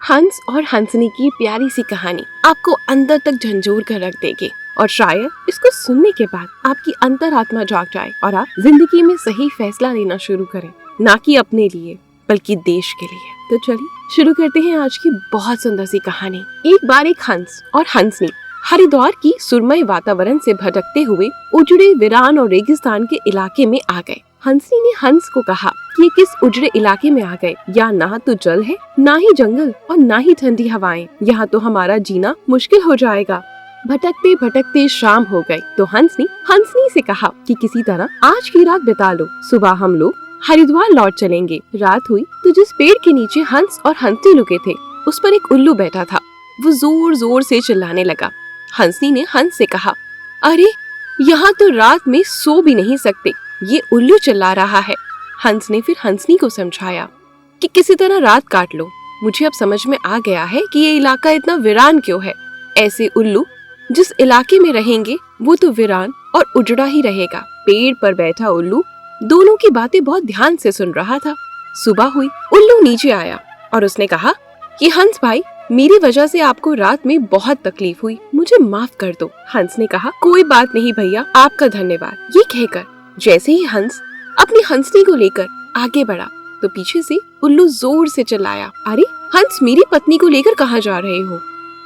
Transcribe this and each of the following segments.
हंस और हंसनी की प्यारी सी कहानी आपको अंदर तक झंझोर कर रख देगी और शायद इसको सुनने के बाद आपकी अंतरात्मा जाग जाए और आप जिंदगी में सही फैसला लेना शुरू करें, ना कि अपने लिए बल्कि देश के लिए। तो चलिए शुरू करते हैं आज की बहुत सुंदर सी कहानी। एक बार एक हंस और हंसनी हरिद्वार की सुरमई वातावरण से भटकते हुए उजड़े वीरान और रेगिस्तान के इलाके में आ गए। हंसनी ने हंस को कहा कि ये किस उजड़े इलाके में आ गए, यहाँ ना तो जल है, ना ही जंगल और ना ही ठंडी हवाएं। यहाँ तो हमारा जीना मुश्किल हो जाएगा। भटकते भटकते शाम हो गई तो हंस ने हंसनी से कहा कि किसी तरह आज की रात बिता लो, सुबह हम लोग हरिद्वार लौट चलेंगे। रात हुई तो जिस पेड़ के नीचे हंस और हंसनी लुके थे उस पर एक उल्लू बैठा था। वो जोर जोर से चिल्लाने लगा। हंसनी ने हंस से कहा, अरे यहाँ तो रात में सो भी नहीं सकते, ये उल्लू चिल्ला रहा है। हंस ने फिर हंसनी को समझाया कि किसी तरह रात काट लो। मुझे अब समझ में आ गया है कि ये इलाका इतना वीरान क्यों है। ऐसे उल्लू जिस इलाके में रहेंगे वो तो वीरान और उजड़ा ही रहेगा। पेड़ पर बैठा उल्लू दोनों की बातें बहुत ध्यान से सुन रहा था। सुबह हुई, उल्लू नीचे आया और उसने कहा कि हंस भाई, मेरी वजह से आपको रात में बहुत तकलीफ हुई, मुझे माफ कर दो। हंस ने कहा, कोई बात नहीं भैया, आपका धन्यवाद। ये कहकर जैसे ही हंस अपनी हंसनी को लेकर आगे बढ़ा तो पीछे से उल्लू जोर से चिल्लाया, अरे हंस, मेरी पत्नी को लेकर कहाँ जा रहे हो?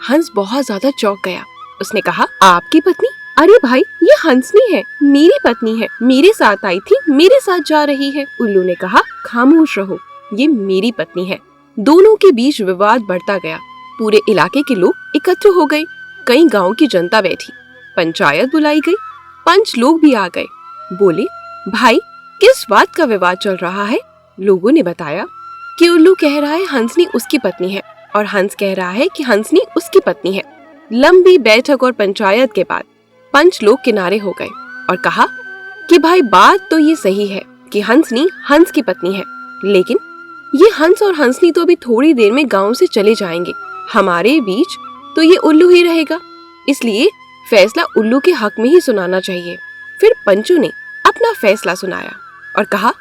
हंस बहुत ज्यादा चौंक गया। उसने कहा, आपकी पत्नी? अरे भाई, ये हंसनी है, मेरी पत्नी है, मेरे साथ आई थी, मेरे साथ जा रही है। उल्लू ने कहा, खामोश रहो, ये मेरी पत्नी है। दोनों के बीच विवाद बढ़ता गया। पूरे इलाके के लोग एकत्र हो गए। कई गाँव की जनता बैठी, पंचायत बुलाई गई, पंच लोग भी आ गए। बोले, भाई किस बात का विवाद चल रहा है? लोगों ने बताया कि उल्लू कह रहा है हंसनी उसकी पत्नी है और हंस कह रहा है कि हंसनी उसकी पत्नी है। लंबी बैठक और पंचायत के बाद पंच लोग किनारे हो गए और कहा कि भाई, बात तो ये सही है कि हंसनी हंस की पत्नी है, लेकिन ये हंस और हंसनी तो अभी थोड़ी देर में गांव से चले जाएंगे। हमारे बीच तो ये उल्लू ही रहेगा, इसलिए फैसला उल्लू के हक में ही सुनाना चाहिए। फिर पंचों ने अपना फैसला सुनाया और कहा,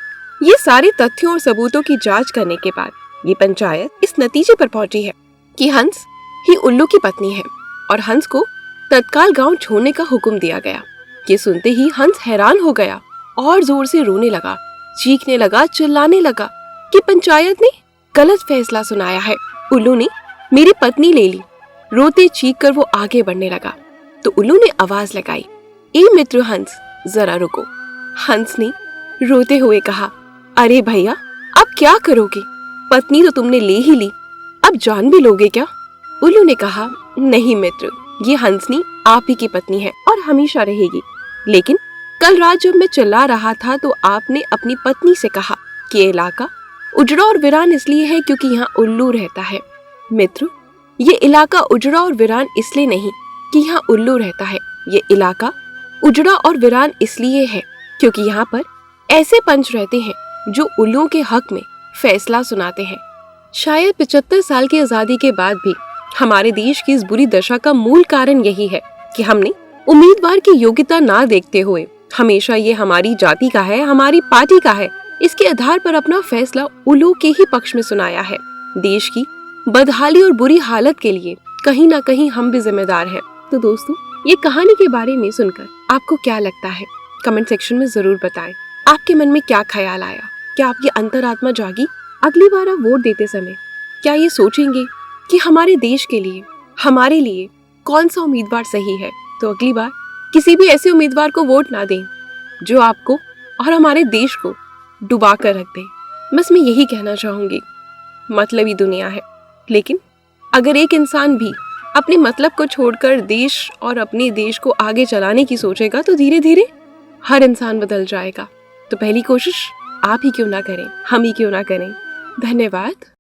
ये सारे तथ्यों और सबूतों की जांच करने के बाद ये पंचायत इस नतीजे पर पहुंची है कि हंस ही उल्लू की पत्नी है और हंस को तत्काल गांव छोड़ने का हुक्म दिया गया। ये सुनते ही हंस हैरान हो गया और जोर से रोने लगा, चीखने लगा, चिल्लाने लगा कि पंचायत ने गलत फैसला सुनाया है। उल्लू ने मेरी पत्नी ले ली। रोते चीख कर वो आगे बढ़ने लगा तो उल्लू ने आवाज लगाई, ए मित्र हंस, जरा रुको। हंस ने रोते हुए कहा, अरे भैया, अब क्या करोगे? पत्नी तो तुमने ले ही ली, अब जान भी लोगे क्या? उल्लू ने कहा, नहीं मित्र, ये हंसनी आप ही की पत्नी है और हमेशा रहेगी। लेकिन कल रात जब मैं चिल्ला रहा था तो आपने अपनी पत्नी से कहा कि ये इलाका उजड़ा और वीरान इसलिए है क्योंकि यहाँ उल्लू रहता है। मित्र, ये इलाका उजड़ा और वीरान इसलिए नहीं कि यहाँ उल्लू रहता है। ये इलाका उजड़ा और वीरान इसलिए है क्योंकि यहाँ पर ऐसे पंच रहते हैं जो उल्लुओं के हक में फैसला सुनाते हैं। शायद 75 साल की आजादी के बाद भी हमारे देश की इस बुरी दशा का मूल कारण यही है कि हमने उम्मीदवार की योग्यता ना देखते हुए हमेशा ये हमारी जाति का है, हमारी पार्टी का है, इसके आधार पर अपना फैसला उल्लुओं के ही पक्ष में सुनाया है। देश की बदहाली और बुरी हालत के लिए कहीं ना कहीं हम भी जिम्मेदार हैं। तो दोस्तों, ये कहानी के बारे में सुनकर आपको क्या लगता है? कमेंट सेक्शन में जरूर बताएं। आपके मन में क्या ख्याल आया? क्या आपकी अंतरात्मा जागी? अगली बार आप वोट देते समय क्या ये सोचेंगे कि हमारे देश के लिए, हमारे लिए कौन सा उम्मीदवार सही है? तो अगली बार किसी भी ऐसे उम्मीदवार को वोट ना दें जो आपको और हमारे देश को डुबा कर रख दे। बस मैं यही कहना चाहूंगी। मतलबी दुनिया है, लेकिन अगर एक इंसान भी अपने मतलब को छोड़कर देश और अपने देश को आगे चलाने की सोचेगा तो धीरे धीरे हर इंसान बदल जाएगा। तो पहली कोशिश आप ही क्यों ना करें, हम ही क्यों ना करें। धन्यवाद।